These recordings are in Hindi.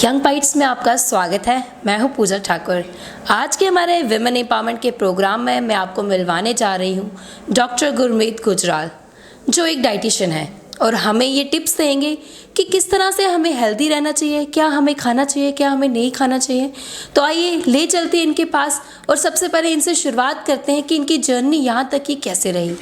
यंग बाइट्स में आपका स्वागत है। मैं हूं पूजा ठाकुर। आज के हमारे विमेन एम्पावरमेंट के प्रोग्राम में मैं आपको मिलवाने जा रही हूं डॉक्टर गुरमीत गुजराल, जो एक डाइटिशियन है और हमें ये टिप्स देंगे कि किस तरह से हमें हेल्दी रहना चाहिए, क्या हमें खाना चाहिए, क्या हमें नहीं खाना चाहिए। तो आइए ले चलते हैं इनके पास और सबसे पहले इनसे शुरुआत करते हैं कि इनकी जर्नी यहाँ तक की कैसे रही।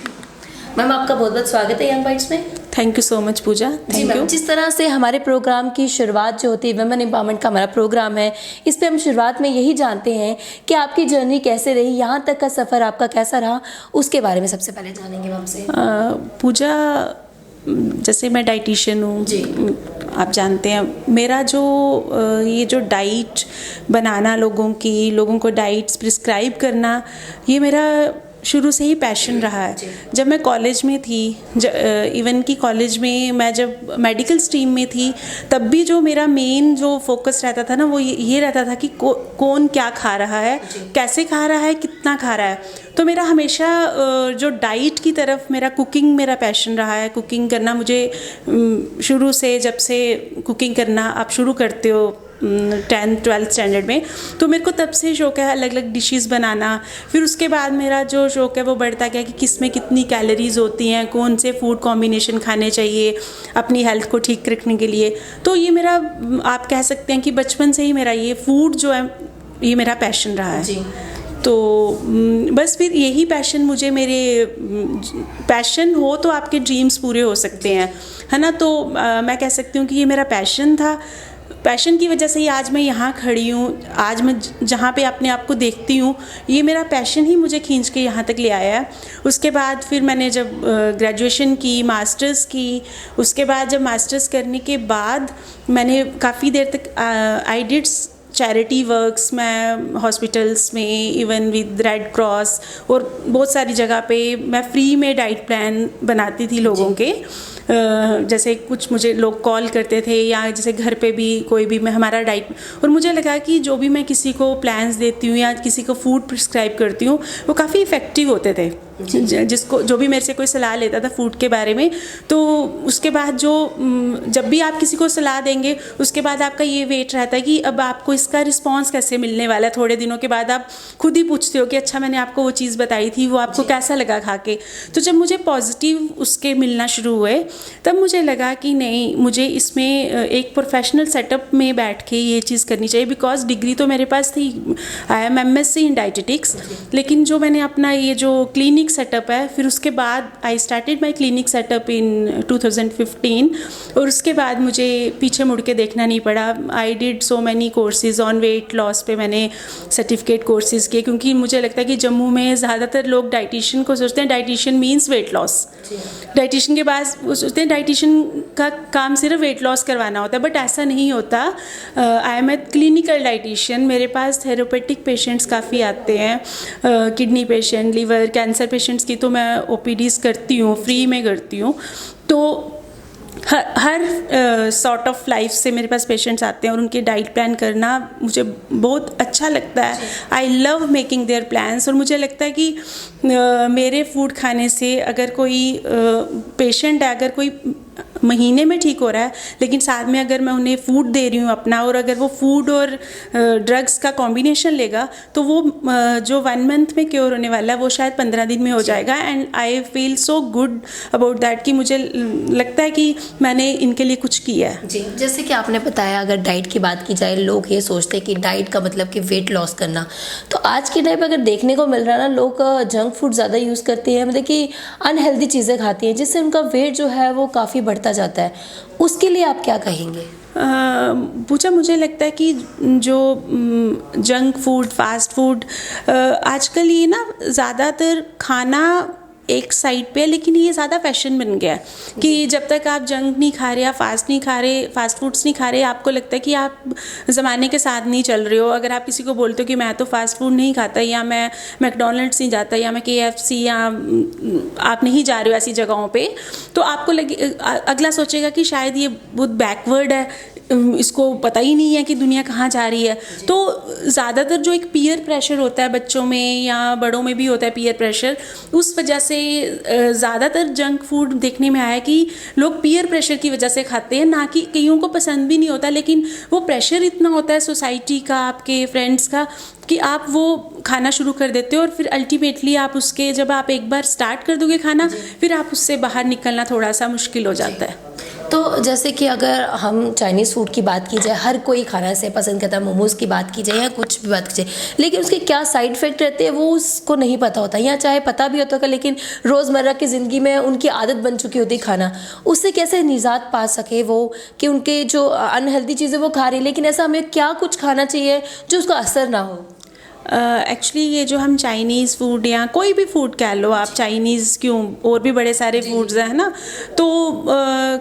मैम, आपका बहुत बहुत स्वागत है यंग बाइट्स में। Thank you so much Pooja. Thank you. जिस तरह से हमारे प्रोग्राम की शुरुआत जो होती है, वुमेन एम्पावरमेंट का हमारा प्रोग्राम है, इस पे हम शुरुआत में यही जानते हैं कि आपकी जर्नी कैसे रही, यहाँ तक का सफ़र आपका कैसा रहा, उसके बारे में सबसे पहले जानेंगे आपसे। पूजा, जैसे मैं डाइटिशियन हूँ, आप जानते हैं मेरा जो ये जो डाइट बनाना, लोगों को डाइट्स प्रिस्क्राइब करना, ये मेरा शुरू से ही पैशन रहा है। जब मैं कॉलेज में थी, इवन कि कॉलेज में मैं जब मेडिकल स्ट्रीम में थी, तब भी जो मेरा मेन जो फोकस रहता था ना, वो ये रहता था कि कौन क्या खा रहा है, कैसे खा रहा है, कितना खा रहा है। तो मेरा हमेशा जो डाइट की तरफ कुकिंग मेरा पैशन रहा है। कुकिंग करना मुझे शुरू से, जब से कुकिंग करना आप शुरू करते हो 10th 12th स्टैंडर्ड में, तो मेरे को तब से शौक़ है अलग अलग डिशेस बनाना। फिर उसके बाद मेरा जो शौक़ है वो बढ़ता गया कि किस में कितनी कैलोरीज होती हैं, कौन से फूड कॉम्बिनेशन खाने चाहिए अपनी हेल्थ को ठीक रखने के लिए। तो ये मेरा, आप कह सकते हैं कि बचपन से ही मेरा ये फूड जो है, ये मेरा पैशन रहा है जी। तो बस फिर यही पैशन मुझे, मेरे पैशन हो तो आपके ड्रीम्स पूरे हो सकते हैं, है ना। तो मैं कह सकती हूँ कि ये मेरा पैशन था। पैशन की वजह से ही आज मैं यहाँ खड़ी हूँ। आज मैं जहाँ पे अपने आप को देखती हूँ, ये मेरा पैशन ही मुझे खींच के यहाँ तक ले आया है। उसके बाद फिर मैंने जब ग्रेजुएशन की, मास्टर्स की, उसके बाद जब मास्टर्स करने के बाद मैंने काफ़ी देर तक आई डिड चैरिटी वर्क्स। मैं हॉस्पिटल्स में, इवन विद रेड क्रॉस और बहुत सारी जगह पे मैं फ्री में डाइट प्लान बनाती थी लोगों के। जैसे कुछ मुझे लोग कॉल करते थे, या जैसे घर पे भी कोई भी मैं हमारा डाइट, और मुझे लगा कि जो भी मैं किसी को प्लान्स देती हूँ या किसी को फूड प्रिस्क्राइब करती हूँ, वो काफ़ी इफ़ेक्टिव होते थे। जो भी मेरे से कोई सलाह लेता था फूड के बारे में, तो उसके बाद जब भी आप किसी को सलाह देंगे, उसके बाद आपका ये वेट रहता है कि अब आपको इसका रिस्पॉन्स कैसे मिलने वाला है। थोड़े दिनों के बाद आप खुद ही पूछते हो कि अच्छा, मैंने आपको वो चीज़ बताई थी, वो आपको कैसा लगा खा के। तो जब मुझे पॉजिटिव उसके मिलना शुरू हुए, तब मुझे लगा कि नहीं, मुझे इसमें एक प्रोफेशनल सेटअप में बैठ के ये चीज़ करनी चाहिए। बिकॉज डिग्री तो मेरे पास थी, I am MSc in dietetics, लेकिन जो मैंने अपना ये जो क्लिनिक सेटअप है, फिर उसके बाद I started my clinic setup in 2015, और उसके बाद मुझे पीछे मुड़ के देखना नहीं पड़ा। I did so many courses on weight loss पे, मैंने सर्टिफिकेट कोर्सेज किए, क्योंकि मुझे लगता है कि जम्मू में ज़्यादातर लोग डाइटिशियन को सोचते हैं dietitian means weight loss. Dietitian के बाद वो सोचते हैं डाइटिशियन का काम सिर्फ वेट लॉस करवाना होता है, बट ऐसा नहीं होता। I am a clinical dietitian. मेरे पास थेरेपेटिक पेशेंट्स काफ़ी आते हैं, kidney patient, liver, cancer patients की तो मैं OPDs करती हूँ, फ्री में करती हूँ। तो हर सॉर्ट ऑफ लाइफ से मेरे पास पेशेंट्स आते हैं, और उनके डाइट प्लान करना मुझे बहुत अच्छा लगता है। I love making their plans. और मुझे लगता है कि मेरे फूड खाने से अगर कोई पेशेंट है, अगर कोई महीने में ठीक हो रहा है, लेकिन साथ में अगर मैं उन्हें फूड दे रही हूँ अपना, और अगर वो फूड और ड्रग्स का कॉम्बिनेशन लेगा, तो वो जो 1 मंथ में क्योर होने वाला है, वो शायद 15 दिन में हो जाएगा। And I feel so good about that कि मुझे लगता है कि मैंने इनके लिए कुछ किया है। जी, जैसे कि आपने बताया, अगर डाइट की बात की जाए, लोग ये सोचते हैं कि डाइट का मतलब कि वेट लॉस करना। तो आज के टाइम पर अगर देखने को मिल रहा है ना, लोग जंक फूड ज़्यादा यूज़ करते हैं, मतलब कि अनहेल्दी चीज़ें खाती हैं, जिससे उनका वेट जो है वो काफ़ी बढ़ता जाता है। उसके लिए आप क्या कहेंगे? पूछा, मुझे लगता है कि जो जंक फूड, फास्ट फूड, आजकल ये ना ज़्यादातर खाना एक साइड पे है, लेकिन ये ज़्यादा फैशन बन गया है कि जब तक आप जंक नहीं खा रहे, या फास्ट फूड्स नहीं खा रहे, आपको लगता है कि आप ज़माने के साथ नहीं चल रहे हो। अगर आप किसी को बोलते हो कि मैं तो फास्ट फूड नहीं खाता, या मैं मैकडॉनल्ड्स नहीं जाता, या मैं KFC, या आप नहीं जा रहे हो ऐसी जगहों पे, तो आपको अगला सोचेगा कि शायद ये बहुत बैकवर्ड है, इसको पता ही नहीं है कि दुनिया कहाँ जा रही है। तो ज़्यादातर जो एक पीयर प्रेशर होता है बच्चों में या बड़ों में भी होता है पीयर प्रेशर, उस वजह से ज़्यादातर जंक फूड देखने में आया कि लोग पीयर प्रेशर की वजह से खाते हैं, ना कि कईयों को पसंद भी नहीं होता, लेकिन वो प्रेशर इतना होता है सोसाइटी का, आपके फ्रेंड्स का, कि आप वो खाना शुरू कर देते हो और फिर अल्टीमेटली आप उसके, जब आप एक बार स्टार्ट कर दोगे खाना, फिर आप उससे बाहर निकलना थोड़ा सा मुश्किल हो जाता है। तो जैसे कि अगर हम चाइनीज़ फूड की बात की जाए, हर कोई खाना से पसंद करता है, मोमोज़ की बात की जाए या कुछ भी बात की जाए, लेकिन उसके क्या साइड इफ़ेक्ट रहते हैं वो उसको नहीं पता होता, या चाहे पता भी होता है लेकिन रोज़मर्रा की ज़िंदगी में उनकी आदत बन चुकी होती खाना, उससे कैसे निजात पा सके वो, कि उनके जो अनहेल्दी चीज़ें वो खा रही, लेकिन ऐसा हमें क्या कुछ खाना चाहिए जो उसका असर ना हो। एक्चुअली ये जो हम चाइनीज़ फूड या कोई भी फूड कह लो आप, चाइनीज़ क्यों, और भी बड़े सारे फूड्स हैं ना, तो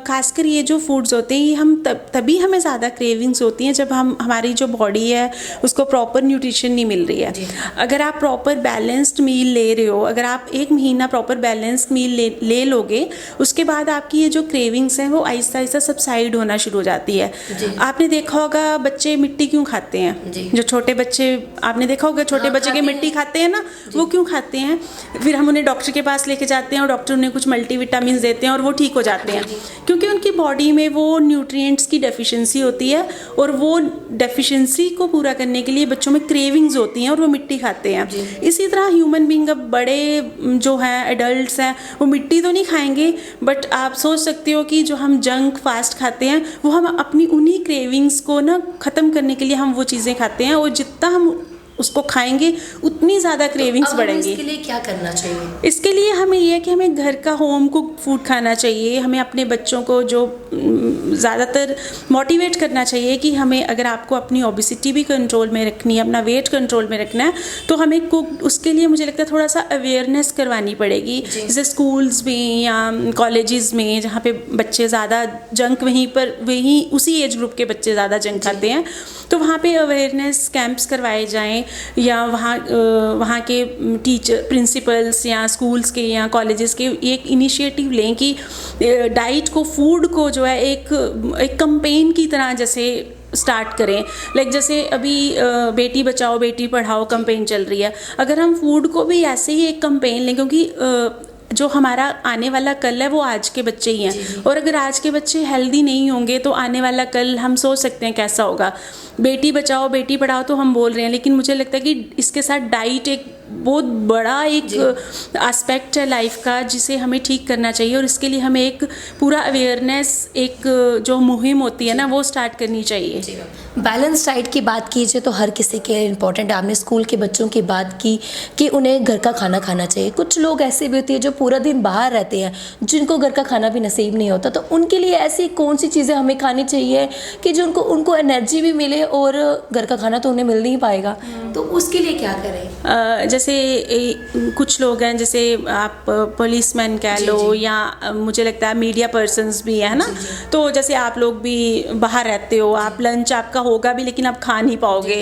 खासकर ये जो फूड्स होते हैं, ये हम तभी हमें ज़्यादा क्रेविंग्स होती हैं जब हमारी जो बॉडी है उसको प्रॉपर न्यूट्रिशन नहीं मिल रही है। अगर आप प्रॉपर बैलेंस्ड मील ले रहे हो, अगर आप एक महीना प्रॉपर बैलेंस्ड मील ले लोगे, उसके बाद आपकी ये जो क्रेविंग्स हैं वो आहिस्ता आहिस्ता सबसाइड होना शुरू हो जाती है। आपने देखा होगा बच्चे मिट्टी क्यों खाते हैं, जो छोटे बच्चे, आपने देखा छोटे बच्चे के मिट्टी खाते हैं ना, वो क्यों खाते हैं? फिर हम उन्हें डॉक्टर के पास लेके जाते हैं और डॉक्टर उन्हें कुछ मल्टीविटामिन देते हैं और वो ठीक हो जाते हैं, क्योंकि उनकी बॉडी में वो न्यूट्रिएंट्स की डेफिशिएंसी होती है और वो डेफिशिएंसी को पूरा करने के लिए बच्चों में क्रेविंग्स होती हैं और वो मिट्टी खाते हैं। इसी तरह ह्यूमन बीइंग, अब बड़े जो हैं एडल्ट्स हैं, वो मिट्टी तो नहीं खाएंगे, बट आप सोच सकते हो कि जो हम जंक फास्ट खाते हैं वो हम अपनी उन्हीं क्रेविंग्स को ना ख़त्म करने के लिए हम वो चीज़ें खाते हैं, और जितना हम उसको खाएंगे उतनी ज़्यादा क्रेविंग्स बढ़ेंगी। इसके लिए क्या करना चाहिए? इसके लिए हमें ये है कि हमें घर का होम कुक फूड खाना चाहिए। हमें अपने बच्चों को जो ज़्यादातर मोटिवेट करना चाहिए कि हमें, अगर आपको अपनी ओबेसिटी भी कंट्रोल में रखनी है, अपना वेट कंट्रोल में रखना है, तो हमें कुक, उसके लिए मुझे लगता है थोड़ा सा अवेयरनेस करवानी पड़ेगी, जैसे स्कूल्स में या कॉलेजेस में, जहाँ पे बच्चे ज़्यादा जंक, वहीं उसी एज ग्रुप के बच्चे ज़्यादा जंक खाते हैं, तो वहाँ पे अवेयरनेस कैंप्स करवाए जाएँ, या वहाँ के टीचर, प्रिंसिपल्स या स्कूल्स के या कॉलेजेस के एक इनिशिएटिव लें कि डाइट को, फूड को जो है एक कैंपेन की तरह जैसे स्टार्ट करें। लाइक जैसे अभी बेटी बचाओ बेटी पढ़ाओ कैंपेन चल रही है, अगर हम फूड को भी ऐसे ही एक कैंपेन लें, क्योंकि जो हमारा आने वाला कल है वो आज के बच्चे ही हैं, और अगर आज के बच्चे हेल्दी नहीं होंगे तो आने वाला कल हम सोच सकते हैं कैसा होगा। बेटी बचाओ बेटी पढ़ाओ तो हम बोल रहे हैं, लेकिन मुझे लगता है कि इसके साथ डाइट एक बहुत बड़ा एक एस्पेक्ट है लाइफ का, जिसे हमें ठीक करना चाहिए, और इसके लिए हमें एक पूरा अवेयरनेस, एक जो मुहिम होती है ना, वो स्टार्ट करनी चाहिए। बैलेंस डाइट की बात कीजिए तो हर किसी के लिए इम्पोर्टेंट है। आपने स्कूल के बच्चों की बात की कि उन्हें घर का खाना खाना चाहिए। कुछ लोग ऐसे भी होते हैं जो पूरा दिन बाहर रहते हैं, जिनको घर का खाना भी नसीब नहीं होता, तो उनके लिए ऐसी कौन सी चीज़ें हमें खानी चाहिए कि जो उनको एनर्जी भी मिले, और घर का खाना तो उन्हें मिल नहीं पाएगा, तो उसके लिए क्या करें? जैसे कुछ लोग हैं, जैसे आप पुलिसमैन कह लो, या मुझे लगता है मीडिया पर्सन्स भी है ना, तो जैसे आप लोग भी बाहर रहते हो, आप लंच आपका होगा भी लेकिन आप खा नहीं पाओगे,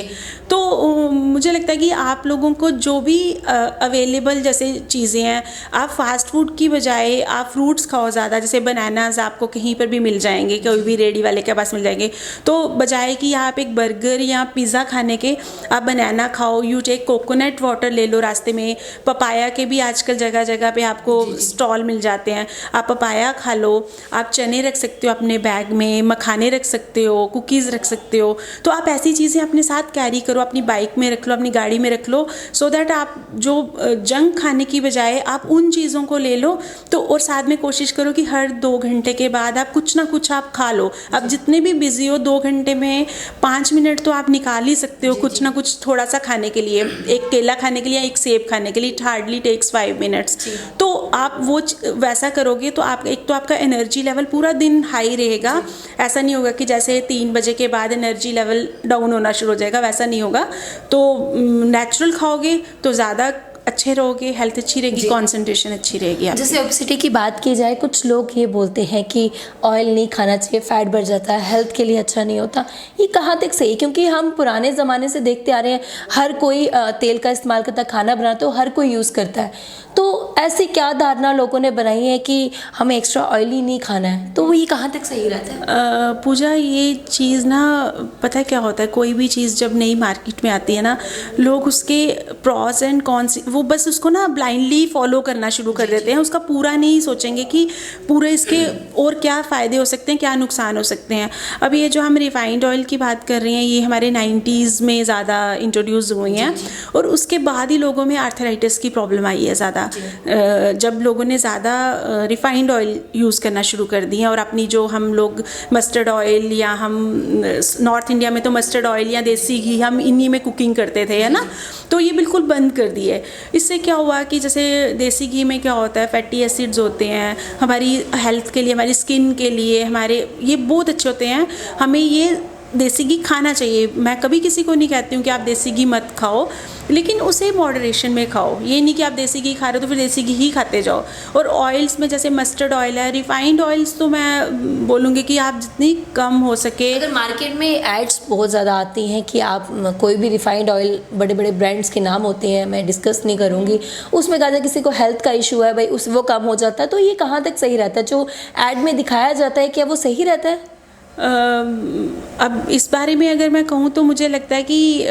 तो मुझे लगता है कि आप लोगों को जो भी अवेलेबल जैसे चीज़ें हैं, आप फास्ट फूड की बजाय आप फ्रूट्स खाओ ज़्यादा। जैसे बनानाज आपको कहीं पर भी मिल जाएंगे, कोई भी रेडी वाले के पास मिल जाएंगे, तो बजाय कि आप एक बर्गर या पिज़्ज़ा खाने के, आप बनाना खाओ। यू टेक कोकोनट वाटर ले लो रास्ते में, पपाया के भी आजकल जगह जगह पे आपको स्टॉल मिल जाते हैं, आप पपाया खा लो। आप चने रख सकते हो अपने बैग में, मखाने रख सकते हो, कुकीज़ रख सकते हो, तो आप ऐसी चीज़ें अपने साथ कैरी करो, अपनी बाइक में रख लो, अपनी गाड़ी में रख लो, सो दैट आप जो जंक खाने की बजाय आप उन चीज़ों को ले लो। तो और साथ में कोशिश करो कि हर 2 घंटे के बाद आप कुछ ना कुछ आप खा लो। आप जितने भी बिजी हो, 2 घंटे में 5 मिनट तो आप निकाल ही सकते हो कुछ ना कुछ थोड़ा सा खाने के लिए। एक केला खाने के लिए, एक सेब खाने के लिए, इट हार्डली टेक्स 5 मिनट्स। तो आप वो वैसा करोगे तो आप, एक तो आपका एनर्जी लेवल पूरा दिन हाई रहेगा। ऐसा नहीं होगा कि जैसे 3 बजे के बाद एनर्जी लेवल डाउन होना शुरू हो जाएगा, वैसा नहीं होगा। तो नेचुरल खाओगे तो ज़्यादा अच्छे रहोगे, हेल्थ अच्छी रहेगी, कंसंट्रेशन अच्छी रहेगी आपकी। जैसे ओबेसिटी की बात की जाए, कुछ लोग ये बोलते हैं कि ऑयल नहीं खाना चाहिए, फैट बढ़ जाता है, हेल्थ के लिए अच्छा नहीं होता। ये कहाँ तक सही है? क्योंकि हम पुराने ज़माने से देखते आ रहे हैं, हर कोई तेल का इस्तेमाल करता है, खाना बनाता है, हर कोई यूज़ करता है। तो ऐसी क्या धारणा लोगों ने बनाई है कि हमें एक्स्ट्रा ऑयली नहीं खाना है, तो ये कहाँ तक सही रहता है? पूजा, ये चीज़ ना, पता है क्या होता है, कोई भी चीज़ जब नई मार्केट में आती है ना, लोग उसके प्रॉस एंड कॉन्स, वो बस उसको ना ब्लाइंडली फॉलो करना शुरू कर देते हैं, उसका पूरा नहीं सोचेंगे कि पूरे इसके और क्या फ़ायदे हो सकते हैं, क्या नुकसान हो सकते हैं। अब ये जो हम रिफाइंड ऑयल की बात कर रहे हैं, ये हमारे 90s में ज़्यादा इंट्रोड्यूस हुई हैं, और उसके बाद ही लोगों में आर्थराइटिस की प्रॉब्लम आई है ज़्यादा, जब लोगों ने ज़्यादा रिफाइंड ऑयल यूज़ करना शुरू कर दिए, और अपनी जो हम लोग मस्टर्ड ऑयल, या हम नॉर्थ इंडिया में तो मस्टर्ड ऑयल या देसी घी, हम इन्हीं में कुकिंग करते थे, है ना, तो ये बिल्कुल बंद कर दिए। इससे क्या हुआ कि जैसे देसी घी में क्या होता है, फैटी एसिड्स होते हैं, हमारी हेल्थ के लिए, हमारी स्किन के लिए, हमारे ये बहुत अच्छे होते हैं, हमें ये देसी घी खाना चाहिए। मैं कभी किसी को नहीं कहती हूँ कि आप देसी घी मत खाओ, लेकिन उसे मॉडरेशन में खाओ। ये नहीं कि आप देसी घी खा रहे हो तो फिर देसी घी ही खाते जाओ। और ऑयल्स में जैसे मस्टर्ड ऑयल है, रिफाइंड ऑयल्स, तो मैं बोलूँगी कि आप जितनी कम हो सके। अगर मार्केट में एड्स बहुत ज़्यादा आती हैं कि आप कोई भी रिफाइंड ऑयल, बड़े बड़े ब्रांड्स के नाम होते हैं, मैं डिस्कस नहीं करूँगी, उसमें कहा जाए किसी को हेल्थ का इशू है भाई, उस वो कम हो जाता है, तो ये कहाँ तक सही रहता है? जो एड में दिखाया जाता है, क्या वो सही रहता है? अब इस बारे में अगर मैं कहूँ तो मुझे लगता है कि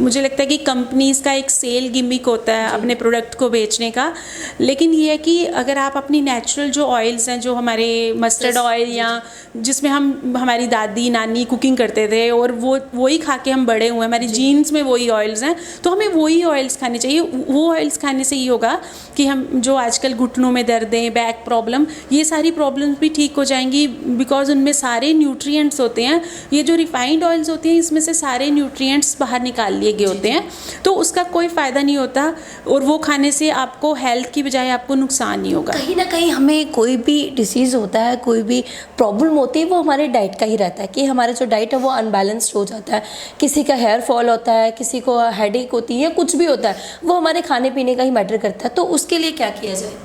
मुझे लगता है कि कंपनीज़ का एक सेल गिमिक होता है अपने प्रोडक्ट को बेचने का। लेकिन ये है कि अगर आप अपनी नेचुरल जो ऑयल्स हैं, जो हमारे मस्टर्ड ऑयल, या जिसमें हमारी दादी नानी कुकिंग करते थे, और वही खा के हम बड़े हुए, हमारी जीन्स में वही ऑयल्स हैं, तो हमें वही ऑयल्स खाने चाहिए। वो ऑयल्स खाने से ये होगा कि हम जो आजकल घुटनों में दर्द है, बैक प्रॉब्लम, ये सारी प्रॉब्लम्स भी ठीक हो जाएंगी, बिकॉज उनमें सारे न्यूट्रिएंट्स होते हैं। ये जो रिफाइंड ऑयल्स होती हैं, इसमें से सारे न्यूट्रिएंट्स बाहर निकाल लिए गए होते हैं, तो उसका कोई फ़ायदा नहीं होता, और वो खाने से आपको हेल्थ की बजाय आपको नुकसान नहीं होगा। कहीं ना कहीं हमें कोई भी डिसीज़ होता है, कोई भी प्रॉब्लम होती है, वो हमारे डाइट का ही रहता है कि हमारा जो डाइट है वो अनबैलेंस्ड हो जाता है। किसी का हेयर फॉल होता है, किसी को हेडेक होती है, कुछ भी होता है, वो हमारे खाने पीने का ही मैटर करता है। तो उसके लिए क्या किया जाए?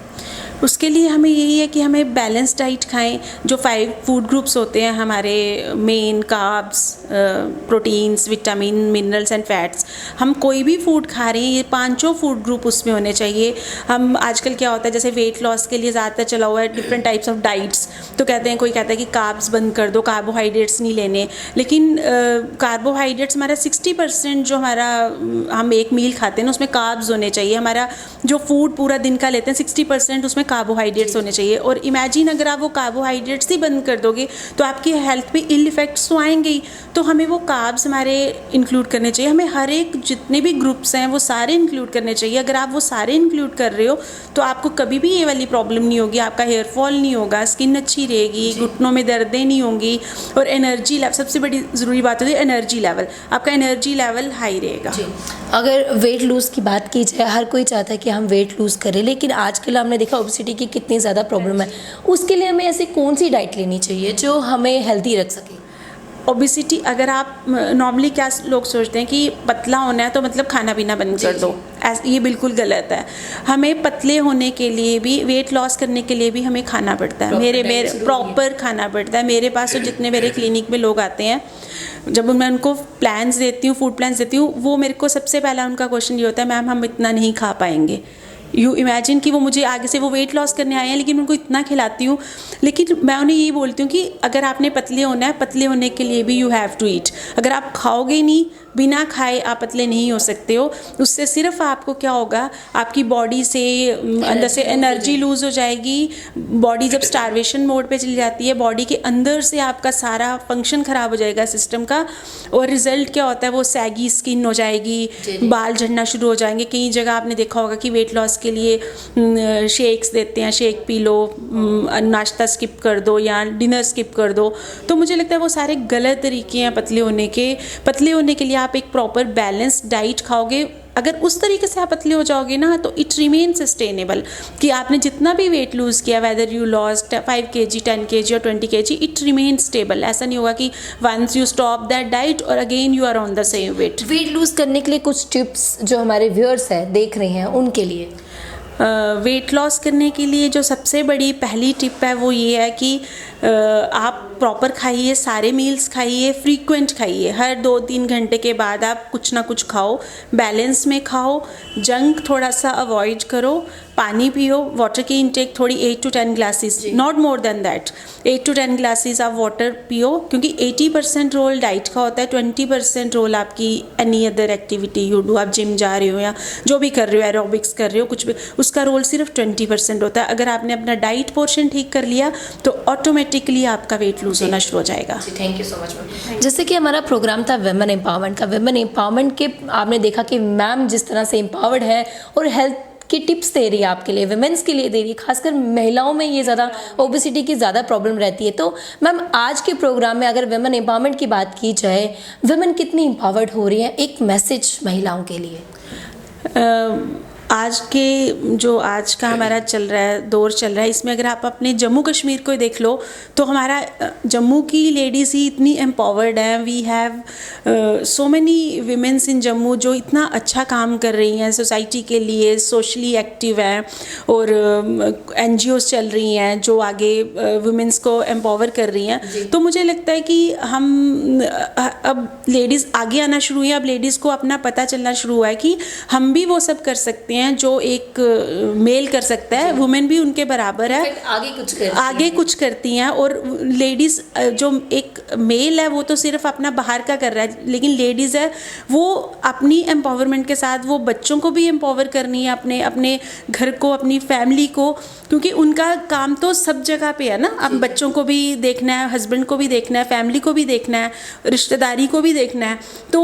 उसके लिए हमें यही है कि हमें बैलेंस डाइट खाएं। जो 5 फूड ग्रुप्स होते हैं हमारे, main carbs, proteins, vitamin, minerals and fats, हम कोई भी फूड खा रहे हैं, ये 5 फूड ग्रुप उसमें होने चाहिए। हम आजकल क्या होता है, जैसे वेट लॉस के लिए ज़्यादातर चला हुआ है डिफरेंट टाइप्स ऑफ डाइट्स, तो कहते हैं, कोई कहता है कि कार्ब्स बंद कर दो, कार्बोहाइड्रेट्स नहीं लेने, लेकिन कार्बोहाइड्रेट्स हमारा 60% जो हमारा हम एक मील खाते हैं ना, उसमें कार्ब्स होने चाहिए। हमारा जो फूड पूरा दिन का लेते हैं, 60% उसमें कार्बोहाइड्रेट्स होने चाहिए। और इमेजिन अगर आप वो कार्बोहाइड्रेट्स ही बंद कर दोगे तो आपकी हेल्थ पे इल इफेक्ट्स तो आएंगे ही। तो हमें वो कार्ब्स हमारे इंक्लूड करने चाहिए। हमें हर एक जितने भी ग्रुप्स हैं वो सारे इंक्लूड करने चाहिए। अगर आप वो सारे इंक्लूड कर रहे हो तो आपको कभी भी ये वाली प्रॉब्लम नहीं होगी, आपका हेयर फॉल नहीं होगा, स्किन अच्छी रहेगी, घुटनों में दर्दें नहीं होंगी, और एनर्जी लेवल, सबसे बड़ी ज़रूरी बात होती है एनर्जी लेवल, आपका एनर्जी लेवल हाई रहेगा। अगर वेट लूज़ की बात की जाए, हर कोई चाहता है कि हम वेट लूज़ करें, लेकिन आजकल हमने देखा ओबेसिटी की कितनी ज़्यादा प्रॉब्लम है। उसके लिए हमें ऐसी कौन सी डाइट लेनी चाहिए जो हमें हेल्दी रख सके? ओबेसिटी, अगर आप नॉर्मली क्या लोग सोचते हैं कि पतला होना है तो मतलब खाना पीना बंद कर दो, ये बिल्कुल गलत है। हमें पतले होने के लिए भी, वेट लॉस करने के लिए भी हमें खाना पड़ता है, मेरे प्रॉपर खाना पड़ता है। मेरे पास तो जितने मेरे क्लिनिक में लोग आते हैं, जब मैं उनको प्लान्स देती हूँ, फूड प्लान्स देती हूँ, वो मेरे को सबसे पहला उनका क्वेश्चन ये होता है, मैम हम इतना नहीं खा पाएंगे। यू इमेजिन कि वो मुझे आगे से वो वेट लॉस करने आए हैं, लेकिन उनको इतना खिलाती हूँ, लेकिन मैं उन्हें यही बोलती हूँ कि अगर आपने पतले होना है, पतले होने के लिए भी यू हैव टू ईट। अगर आप खाओगे नहीं, बिना खाए आप पतले नहीं हो सकते हो। उससे सिर्फ आपको क्या होगा, आपकी बॉडी से अंदर से एनर्जी लूज़ हो जाएगी। बॉडी जब स्टारवेशन मोड पे चली जाती है, बॉडी के अंदर से आपका सारा फंक्शन ख़राब हो जाएगा सिस्टम का, और रिजल्ट क्या होता है, वो सैगी स्किन हो जाएगी, बाल झड़ना शुरू हो जाएंगे। कई जगह आपने देखा होगा कि वेट लॉस के लिए शेक्स देते हैं, शेक पी लो, नाश्ता स्किप कर दो या डिनर स्किप कर दो। तो मुझे लगता है वो सारे गलत तरीके हैं पतले होने के। पतले होने के लिए आप एक प्रॉपर बैलेंस डाइट खाओगे, अगर उस तरीके से आप पतले हो जाओगे ना तो इट रिमेन सस्टेनेबल, कि आपने जितना भी वेट लूज़ किया, whether you lost 5 kg 10 kg और 20 kg, इट रिमेन स्टेबल। ऐसा नहीं होगा कि once you stop that diet और again you are on the same weight. Weight lose करने के लिए कुछ टिप्स जो हमारे व्यूअर्स हैं देख रहे हैं उनके लिए? वेट लॉस करने के लिए जो सबसे बड़ी पहली टिप है वो ये है कि आप प्रॉपर खाइए, सारे मील्स खाइए, फ्रीक्वेंट खाइए। हर 2-3 घंटे के बाद आप कुछ ना कुछ खाओ, बैलेंस में खाओ, जंक थोड़ा सा अवॉइड करो, पानी पियो, वाटर की इनटेक थोड़ी 8 to 10 glasses, not more than that. 8 to 10 glasses आप वाटर पियो, क्योंकि 80% रोल डाइट का होता है, 20% रोल आपकी any other activity you do. आप जिम जा रहे हो या जो भी कर रहे हो, एरोबिक्स कर रहे हो, कुछ भी, उसका रोल सिर्फ 20% होता है। अगर आपने अपना डाइट पोर्शन ठीक कर लिया तो ऑटोमेटिकली आपका वेट लूज होना शुरू हो जाएगा। Thank you so much ma'am. जैसे कि हमारा प्रोग्राम था विमेन एम्पावरमेंट का, विमेन एम्पावरमेंट के आपने देखा कि मैम जिस तरह से एम्पावर्ड है और हेल्थ की टिप्स दे रही है आपके लिए, विमेंस के लिए दे रही है, खासकर महिलाओं में ये ज़्यादा ओबेसिटी की ज़्यादा प्रॉब्लम रहती है। तो मैम आज के प्रोग्राम में अगर विमेन एम्पावरमेंट की बात की जाए, विमेन कितनी एम्पावर्ड हो रही है, एक मैसेज महिलाओं के लिए? आज का हमारा चल रहा है, दौर चल रहा है, इसमें अगर आप अपने जम्मू कश्मीर को देख लो तो हमारा जम्मू की लेडीज़ ही इतनी एम्पावर्ड हैं। We have so many womens in Jammu जो इतना अच्छा काम कर रही हैं सोसाइटी के लिए, सोशली एक्टिव हैं, और NGOs चल रही हैं जो आगे वुमेंस को एम्पावर कर रही हैं। तो मुझे लगता है कि हम अब लेडीज़ आगे आना शुरू हुई है, अब लेडीज़ को अपना पता चलना शुरू हुआ है कि हम भी वो सब कर सकते हैं जो एक मेल कर सकता है, वुमेन भी उनके बराबर है, आगे कुछ करती हैं। और लेडीज़ जो एक मेल है वो तो सिर्फ अपना बाहर का कर रहा है, लेकिन लेडीज़ है वो अपनी एम्पावरमेंट के साथ वो बच्चों को भी एम्पावर करनी है, अपने घर को, अपनी फैमिली को, क्योंकि उनका काम तो सब जगह पे है ना। अब बच्चों को भी देखना है, हस्बैंड को भी देखना है, फैमिली को भी देखना है, रिश्तेदारी को भी देखना है। तो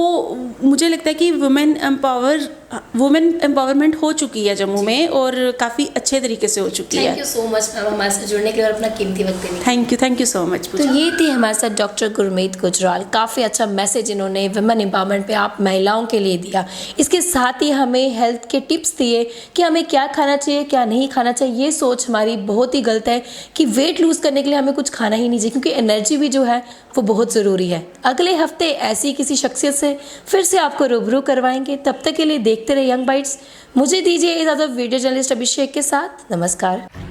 मुझे लगता है कि वुमेन एम्पावरमेंट हो चुकी है जम्मू में, और काफ़ी अच्छे तरीके से हो चुकी है। Thank you so much ma'am हमारे साथ जुड़ने के लिए और अपना कीमती वक्त देने के लिए। Thank you so much. तो ये थी हमारे साथ डॉक्टर गुरमीत गुजराल। काफ़ी अच्छा मैसेज इन्होंने वुमेन एम्पावरमेंट पे आप महिलाओं के लिए दिया। इसके साथ ही हमें हेल्थ के टिप्स दिए कि हमें क्या खाना चाहिए, क्या नहीं खाना चाहिए। ये सोच हमारी बहुत ही गलत है कि वेट लूज़ करने के लिए हमें कुछ खाना ही नहीं चाहिए, क्योंकि एनर्जी भी जो है वो बहुत ज़रूरी है। अगले हफ्ते ऐसी किसी शख्सियत से फिर से आपको रूबरू करवाएंगे। तब तक के लिए देखते रहे यंग बाइट्स। मुझे दीजिए इजाज़त वीडियो जर्नलिस्ट अभिषेक के साथ। नमस्कार।